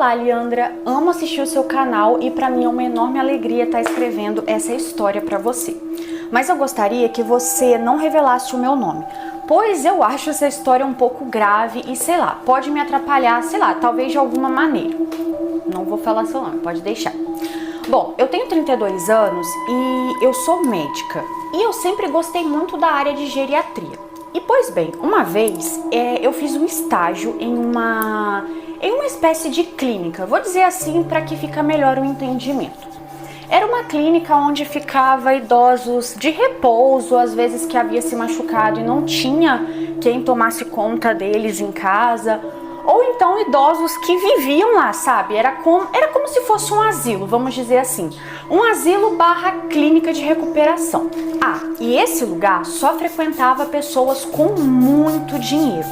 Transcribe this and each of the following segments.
Olá, Leandra, amo assistir o seu canal e para mim é uma enorme alegria estar escrevendo essa história para você. Mas eu gostaria que você não revelasse o meu nome, pois eu acho essa história um pouco grave e sei lá, pode me atrapalhar, sei lá, talvez de alguma maneira. Não vou falar seu nome, pode deixar. Bom, eu tenho 32 anos e eu sou médica e eu sempre gostei muito da área de geriatria. E pois bem, uma vez eu fiz um estágio em uma espécie de clínica, vou dizer assim para que fica melhor o entendimento. Era uma clínica onde ficava idosos de repouso, às vezes que havia se machucado e não tinha quem tomasse conta deles em casa, ou então idosos que viviam lá, sabe? Era como se fosse um asilo, vamos dizer assim. Um asilo / clínica de recuperação. Ah, e esse lugar só frequentava pessoas com muito dinheiro.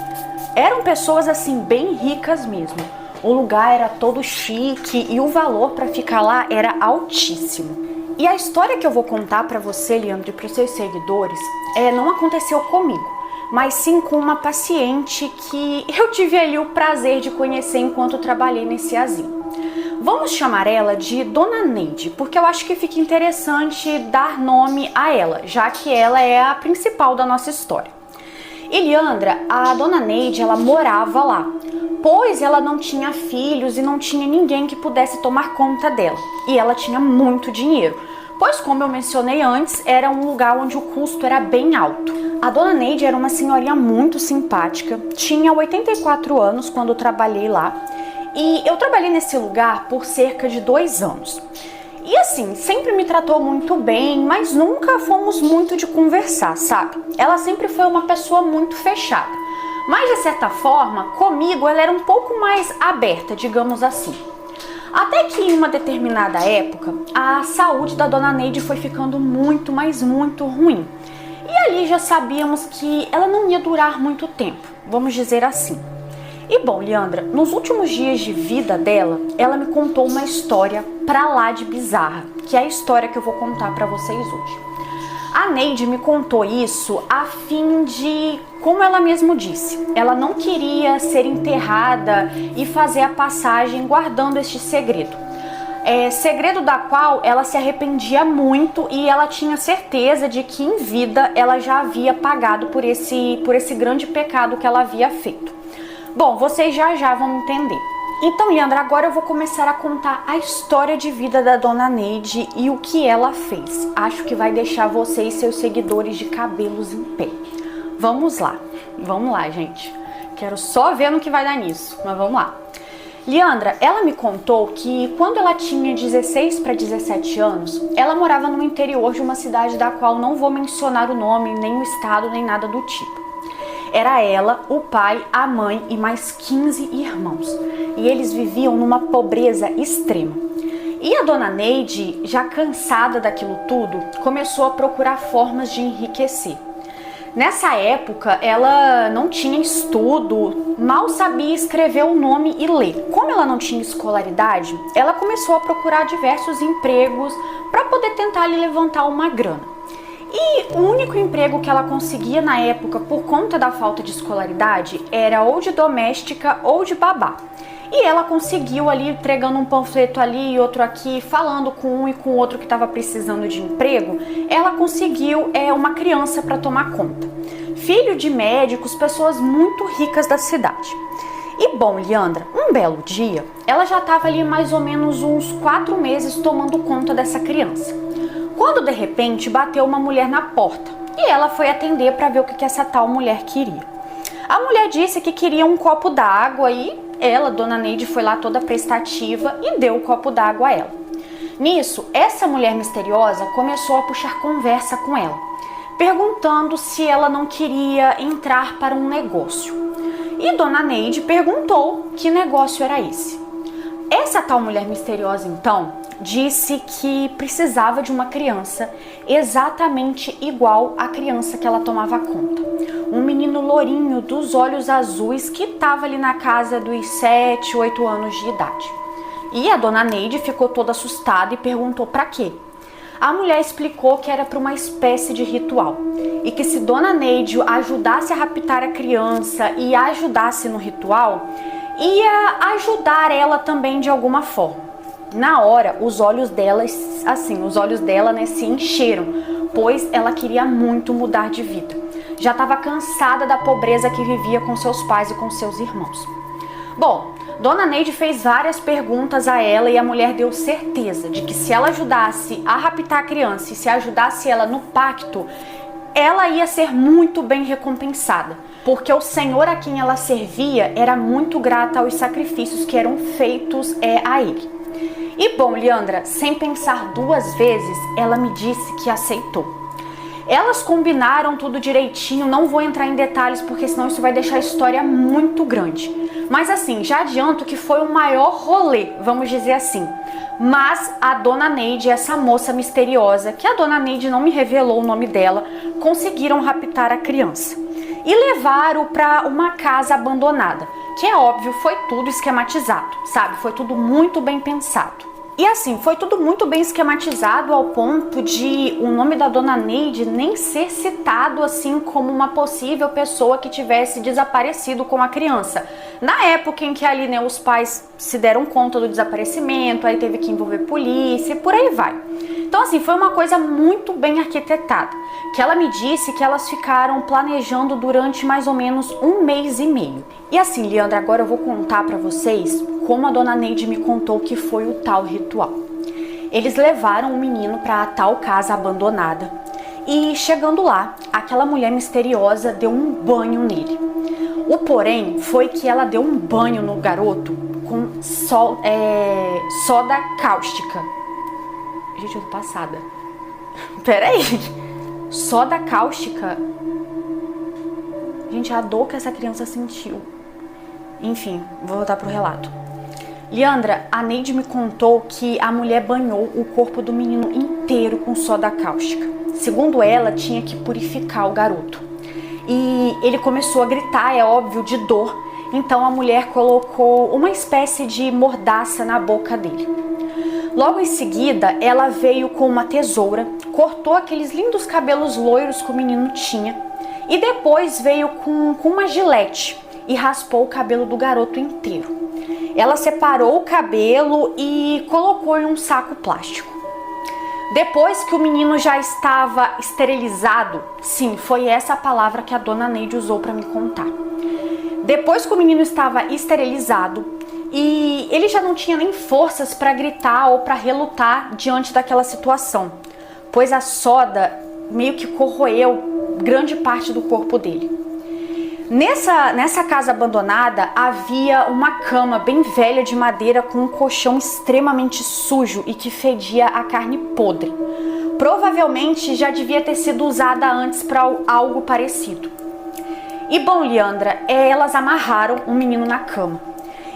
Eram pessoas assim, bem ricas mesmo. O lugar era todo chique e o valor para ficar lá era altíssimo. E a história que eu vou contar para você, Leandro, e para os seus seguidores, não aconteceu comigo, mas sim com uma paciente que eu tive ali o prazer de conhecer enquanto trabalhei nesse asilo. Vamos chamar ela de Dona Neide, porque eu acho que fica interessante dar nome a ela, já que ela é a principal da nossa história. E Leandra, a Dona Neide, ela morava lá, pois ela não tinha filhos e não tinha ninguém que pudesse tomar conta dela. E ela tinha muito dinheiro, pois como eu mencionei antes, era um lugar onde o custo era bem alto. A Dona Neide era uma senhorinha muito simpática, tinha 84 anos quando eu trabalhei lá, e eu trabalhei nesse lugar por cerca de 2 anos. E assim, sempre me tratou muito bem, mas nunca fomos muito de conversar, sabe? Ela sempre foi uma pessoa muito fechada. Mas de certa forma, comigo ela era um pouco mais aberta, digamos assim. Até que em uma determinada época, a saúde da Dona Neide foi ficando muito, mas muito ruim. E ali já sabíamos que ela não ia durar muito tempo, vamos dizer assim. E bom, Leandra, nos últimos dias de vida dela, ela me contou uma história pra lá de bizarra, que é a história que eu vou contar pra vocês hoje. A Neide me contou isso a fim de, como ela mesma disse, ela não queria ser enterrada e fazer a passagem guardando este segredo. Segredo da qual ela se arrependia muito e ela tinha certeza de que em vida ela já havia pagado por esse grande pecado que ela havia feito. Bom, vocês já vão entender. Então, Leandra, agora eu vou começar a contar a história de vida da Dona Neide e o que ela fez. Acho que vai deixar você e seus seguidores de cabelos em pé. Vamos lá, gente. Quero só ver no que vai dar nisso, mas vamos lá. Leandra, ela me contou que quando ela tinha 16 para 17 anos, ela morava no interior de uma cidade da qual não vou mencionar o nome, nem o estado, nem nada do tipo. Era ela, o pai, a mãe e mais 15 irmãos. E eles viviam numa pobreza extrema. E a Dona Neide, já cansada daquilo tudo, começou a procurar formas de enriquecer. Nessa época, ela não tinha estudo, mal sabia escrever o nome e ler. Como ela não tinha escolaridade, ela começou a procurar diversos empregos para poder tentar lhe levantar uma grana. E o único emprego que ela conseguia na época, por conta da falta de escolaridade, era ou de doméstica ou de babá. E ela conseguiu ali, entregando um panfleto ali e outro aqui, falando com um e com o outro que estava precisando de emprego, ela conseguiu uma criança para tomar conta. Filho de médicos, pessoas muito ricas da cidade. E bom, Leandra, um belo dia, ela já estava ali mais ou menos uns 4 meses tomando conta dessa criança. Quando de repente bateu uma mulher na porta e ela foi atender para ver o que essa tal mulher queria. A mulher disse que queria um copo d'água e ela, Dona Neide, foi lá toda prestativa e deu o copo d'água a ela. Nisso, essa mulher misteriosa começou a puxar conversa com ela, perguntando se ela não queria entrar para um negócio. E Dona Neide perguntou que negócio era esse. Essa tal mulher misteriosa, então, disse que precisava de uma criança exatamente igual à criança que ela tomava conta. Um menino lourinho dos olhos azuis que estava ali na casa dos 7, 8 anos de idade. E a Dona Neide ficou toda assustada e perguntou para quê. A mulher explicou que era para uma espécie de ritual e que se Dona Neide ajudasse a raptar a criança e a ajudasse no ritual, ia ajudar ela também de alguma forma. Na hora, os olhos dela, né, se encheram, pois ela queria muito mudar de vida. Já estava cansada da pobreza que vivia com seus pais e com seus irmãos. Bom, Dona Neide fez várias perguntas a ela e a mulher deu certeza de que se ela ajudasse a raptar a criança e se ajudasse ela no pacto, ela ia ser muito bem recompensada, porque o Senhor a quem ela servia era muito grata aos sacrifícios que eram feitos a ele. E bom, Leandra, sem pensar duas vezes, ela me disse que aceitou. Elas combinaram tudo direitinho, não vou entrar em detalhes porque senão isso vai deixar a história muito grande. Mas assim, já adianto que foi o maior rolê, vamos dizer assim. Mas a Dona Neide, essa moça misteriosa, que a Dona Neide não me revelou o nome dela, conseguiram raptar a criança. E levaram para uma casa abandonada, que é óbvio, foi tudo esquematizado, sabe? Foi tudo muito bem pensado. E assim, foi tudo muito bem esquematizado ao ponto de o nome da Dona Neide nem ser citado assim como uma possível pessoa que tivesse desaparecido com a criança. Na época em que ali, né, os pais se deram conta do desaparecimento, aí teve que envolver polícia e por aí vai. Então assim, foi uma coisa muito bem arquitetada, que ela me disse que elas ficaram planejando durante mais ou menos 1 mês e meio. E assim, Leandra, agora eu vou contar pra vocês como a Dona Neide me contou que foi o tal ritual. Eles levaram o menino para a tal casa abandonada e chegando lá, aquela mulher misteriosa deu um banho nele. O porém foi que ela deu um banho no garoto com soda cáustica. Gente, eu tô passada. Peraí. Soda cáustica. Gente, a dor que essa criança sentiu. Enfim, vou voltar pro relato. Leandra, a Neide me contou que a mulher banhou o corpo do menino inteiro com soda cáustica. Segundo ela, tinha que purificar o garoto. E ele começou a gritar, é óbvio, de dor. Então a mulher colocou uma espécie de mordaça na boca dele. Logo em seguida, ela veio com uma tesoura, cortou aqueles lindos cabelos loiros que o menino tinha e depois veio com uma gilete e raspou o cabelo do garoto inteiro. Ela separou o cabelo e colocou em um saco plástico. Depois que o menino já estava esterilizado, sim, foi essa a palavra que a Dona Neide usou para me contar. Depois que o menino estava esterilizado, e ele já não tinha nem forças para gritar ou para relutar diante daquela situação, pois a soda meio que corroeu grande parte do corpo dele. Nessa casa abandonada havia uma cama bem velha de madeira com um colchão extremamente sujo e que fedia a carne podre. Provavelmente já devia ter sido usada antes para algo parecido. E bom, Leandra, elas amarraram o menino na cama.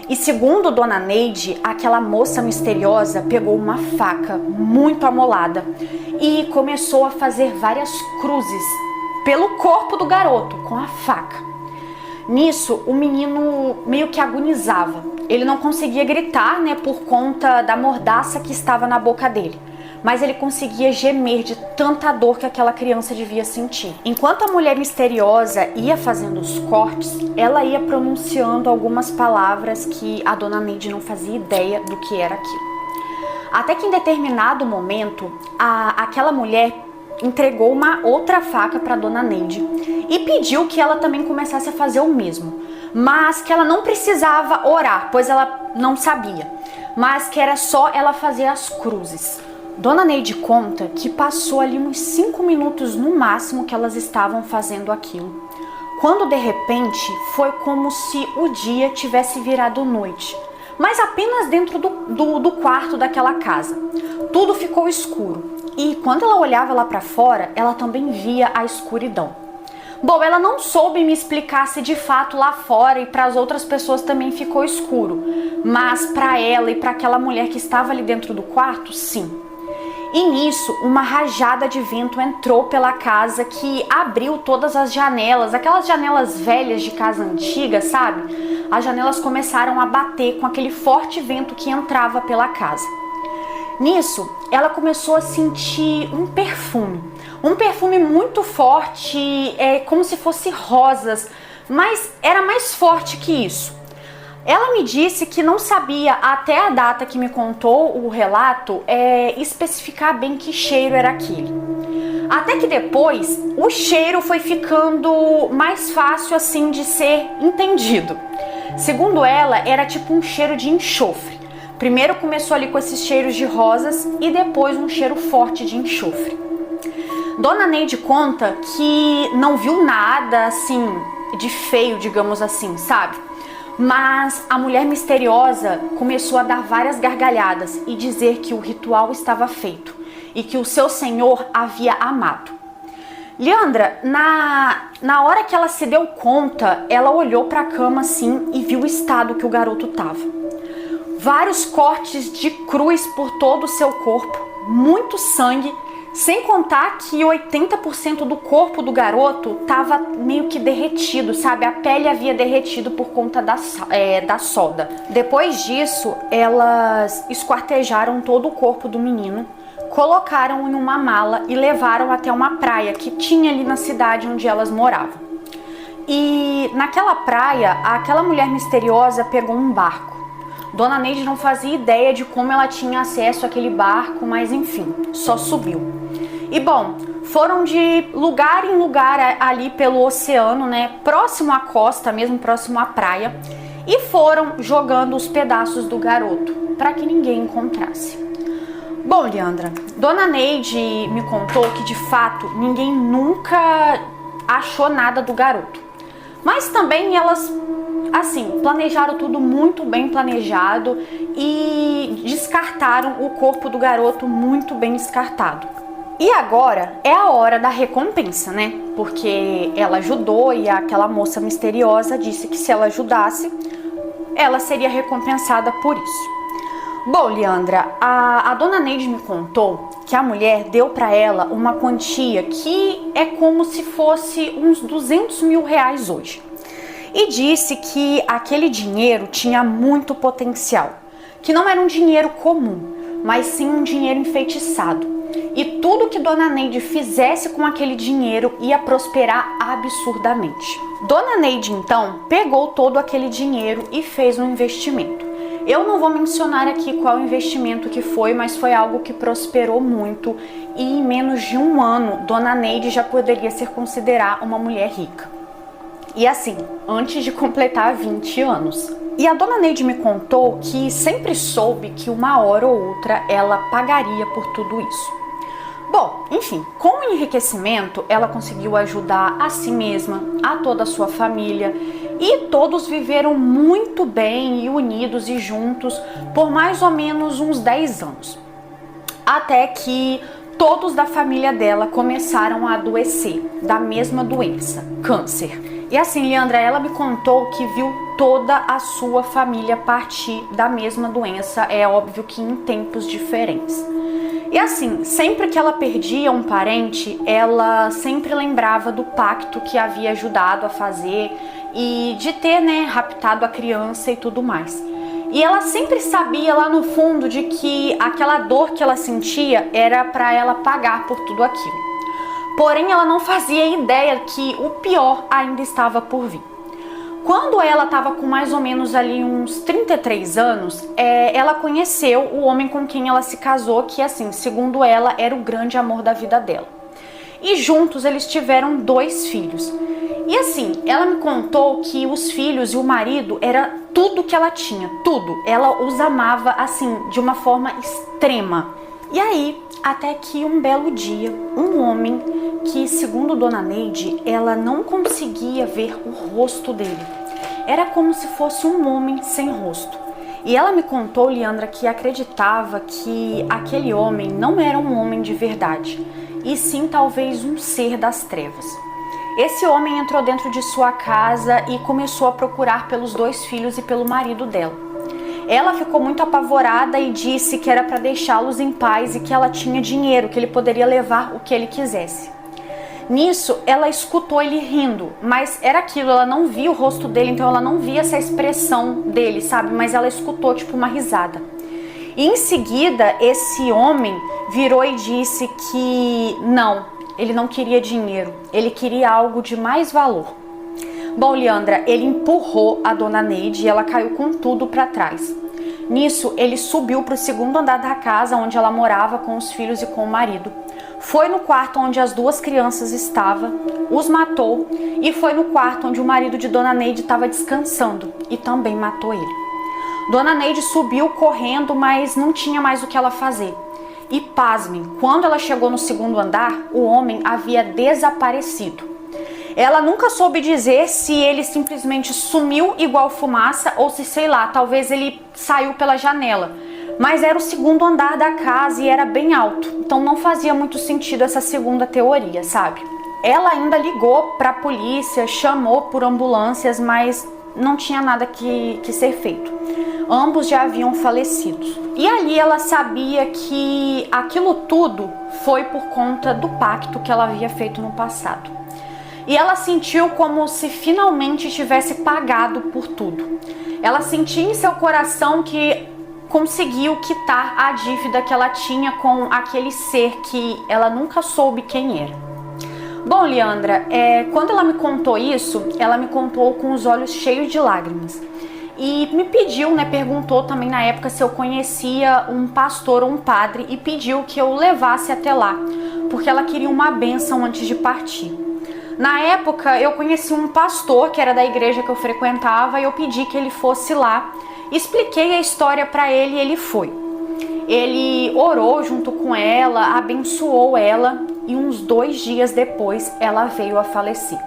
E segundo Dona Neide, aquela moça misteriosa pegou uma faca muito amolada e começou a fazer várias cruzes pelo corpo do garoto com a faca. Nisso, o menino meio que agonizava. Ele não conseguia gritar, né, por conta da mordaça que estava na boca dele. Mas ele conseguia gemer de tanta dor que aquela criança devia sentir. Enquanto a mulher misteriosa ia fazendo os cortes, ela ia pronunciando algumas palavras que a Dona Neide não fazia ideia do que era aquilo. Até que em determinado momento, aquela mulher entregou uma outra faca para Dona Neide e pediu que ela também começasse a fazer o mesmo, mas que ela não precisava orar, pois ela não sabia, mas que era só ela fazer as cruzes. Dona Neide conta que passou ali uns 5 minutos no máximo que elas estavam fazendo aquilo, quando de repente foi como se o dia tivesse virado noite, mas apenas dentro do quarto daquela casa. Tudo ficou escuro e quando ela olhava lá para fora, ela também via a escuridão. Bom, ela não soube me explicar se de fato lá fora e para as outras pessoas também ficou escuro, mas para ela e para aquela mulher que estava ali dentro do quarto, sim. E nisso, uma rajada de vento entrou pela casa que abriu todas as janelas, aquelas janelas velhas de casa antiga, sabe? As janelas começaram a bater com aquele forte vento que entrava pela casa. Nisso, ela começou a sentir um perfume muito forte, como se fosse rosas, mas era mais forte que isso. Ela me disse que não sabia, até a data que me contou o relato, especificar bem que cheiro era aquele. Até que depois, o cheiro foi ficando mais fácil assim de ser entendido. Segundo ela, era tipo um cheiro de enxofre. Primeiro começou ali com esses cheiros de rosas e depois um cheiro forte de enxofre. Dona Neide conta que não viu nada assim de feio, digamos assim, sabe? Mas a mulher misteriosa começou a dar várias gargalhadas e dizer que o ritual estava feito e que o seu senhor havia amado. Leandra, na hora que ela se deu conta, ela olhou para a cama assim e viu o estado que o garoto estava. Vários cortes de cruz por todo o seu corpo, muito sangue, sem contar que 80% do corpo do garoto estava meio que derretido, sabe? A pele havia derretido por conta da soda. Depois disso, elas esquartejaram todo o corpo do menino, colocaram em uma mala e levaram até uma praia que tinha ali na cidade onde elas moravam. E naquela praia, aquela mulher misteriosa pegou um barco. Dona Neide não fazia ideia de como ela tinha acesso àquele barco, mas enfim, só subiu. E bom, foram de lugar em lugar ali pelo oceano, né, próximo à costa, mesmo próximo à praia, e foram jogando os pedaços do garoto para que ninguém encontrasse. Bom, Leandra, Dona Neide me contou que de fato ninguém nunca achou nada do garoto. Mas também elas, assim, planejaram tudo muito bem planejado e descartaram o corpo do garoto muito bem descartado. E agora é a hora da recompensa, né? Porque ela ajudou e aquela moça misteriosa disse que se ela ajudasse, ela seria recompensada por isso. Bom, Leandra, a Dona Neide me contou que a mulher deu para ela uma quantia que é como se fosse uns 200 mil reais hoje. E disse que aquele dinheiro tinha muito potencial, que não era um dinheiro comum, mas sim um dinheiro enfeitiçado. E tudo que Dona Neide fizesse com aquele dinheiro ia prosperar absurdamente. Dona Neide, então, pegou todo aquele dinheiro e fez um investimento. Eu não vou mencionar aqui qual investimento que foi, mas foi algo que prosperou muito e em menos de um ano, Dona Neide já poderia ser considerada uma mulher rica. E assim, antes de completar 20 anos. E a Dona Neide me contou que sempre soube que uma hora ou outra ela pagaria por tudo isso. Bom, enfim, com o enriquecimento, ela conseguiu ajudar a si mesma, a toda a sua família, e todos viveram muito bem e unidos e juntos por mais ou menos uns 10 anos. Até que todos da família dela começaram a adoecer da mesma doença, câncer. E assim, Leandra, ela me contou que viu toda a sua família partir da mesma doença, é óbvio que em tempos diferentes. E assim, sempre que ela perdia um parente, ela sempre lembrava do pacto que havia ajudado a fazer e de ter, raptado a criança e tudo mais. E ela sempre sabia lá no fundo de que aquela dor que ela sentia era para ela pagar por tudo aquilo. Porém, ela não fazia ideia que o pior ainda estava por vir. Quando ela estava com mais ou menos ali uns 33 anos, ela conheceu o homem com quem ela se casou, que assim, segundo ela, era o grande amor da vida dela. E juntos eles tiveram 2 filhos. E assim, ela me contou que os filhos e o marido era tudo que ela tinha, tudo. Ela os amava assim, de uma forma extrema. E aí, até que um belo dia, um homem que, segundo Dona Neide, ela não conseguia ver o rosto dele. Era como se fosse um homem sem rosto. E ela me contou, Leandra, que acreditava que aquele homem não era um homem de verdade, e sim talvez um ser das trevas. Esse homem entrou dentro de sua casa e começou a procurar pelos 2 filhos e pelo marido dela. Ela ficou muito apavorada e disse que era para deixá-los em paz e que ela tinha dinheiro, que ele poderia levar o que ele quisesse. Nisso, ela escutou ele rindo, mas era aquilo, ela não via o rosto dele, então ela não via essa expressão dele, sabe? Mas ela escutou tipo uma risada. E em seguida, esse homem virou e disse que não, ele não queria dinheiro, ele queria algo de mais valor. Bom, Leandra, ele empurrou a dona Neide e ela caiu com tudo para trás. Nisso, ele subiu para o segundo andar da casa onde ela morava com os filhos e com o marido. Foi no quarto onde as duas crianças estavam, os matou e foi no quarto onde o marido de dona Neide estava descansando e também matou ele. Dona Neide subiu correndo, mas não tinha mais o que ela fazer. E pasmem, quando ela chegou no segundo andar, o homem havia desaparecido. Ela nunca soube dizer se ele simplesmente sumiu igual fumaça ou se, sei lá, talvez ele saiu pela janela. Mas era o segundo andar da casa e era bem alto, então não fazia muito sentido essa segunda teoria, sabe? Ela ainda ligou para a polícia, chamou por ambulâncias, mas não tinha nada que ser feito. Ambos já haviam falecido. E ali ela sabia que aquilo tudo foi por conta do pacto que ela havia feito no passado. E ela sentiu como se finalmente tivesse pagado por tudo. Ela sentia em seu coração que conseguiu quitar a dívida que ela tinha com aquele ser que ela nunca soube quem era. Bom, Leandra, quando ela me contou isso, ela me contou com os olhos cheios de lágrimas. E me pediu, perguntou também na época se eu conhecia um pastor ou um padre e pediu que eu levasse até lá, porque ela queria uma bênção antes de partir. Na época, eu conheci um pastor que era da igreja que eu frequentava e eu pedi que ele fosse lá. Expliquei a história para ele e ele foi. Ele orou junto com ela, abençoou ela e uns 2 dias depois ela veio a falecer.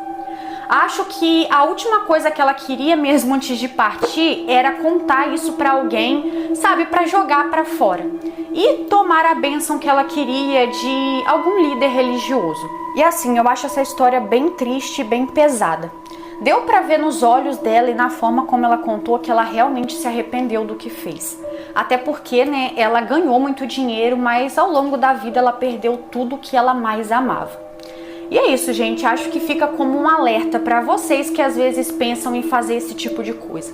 Acho que a última coisa que ela queria mesmo antes de partir era contar isso para alguém, sabe, para jogar para fora e tomar a bênção que ela queria de algum líder religioso. E assim, eu acho essa história bem triste, bem pesada. Deu para ver nos olhos dela e na forma como ela contou que ela realmente se arrependeu do que fez. Até porque, ela ganhou muito dinheiro, mas ao longo da vida ela perdeu tudo que ela mais amava. E é isso, gente. Acho que fica como um alerta para vocês que às vezes pensam em fazer esse tipo de coisa.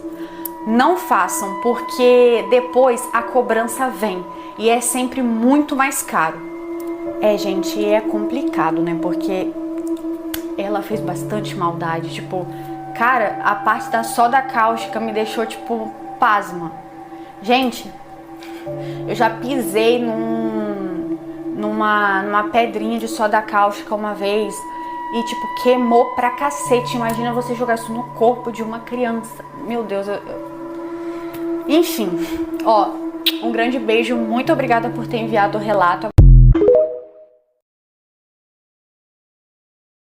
Não façam, porque depois a cobrança vem e é sempre muito mais caro. Gente, é complicado, porque ela fez bastante maldade. Cara, a parte da soda cáustica me deixou, pasma. Gente, eu já pisei numa pedrinha de soda cáustica uma vez e, queimou pra cacete. Imagina você jogar isso no corpo de uma criança. Meu Deus, Enfim, um grande beijo. Muito obrigada por ter enviado o relato.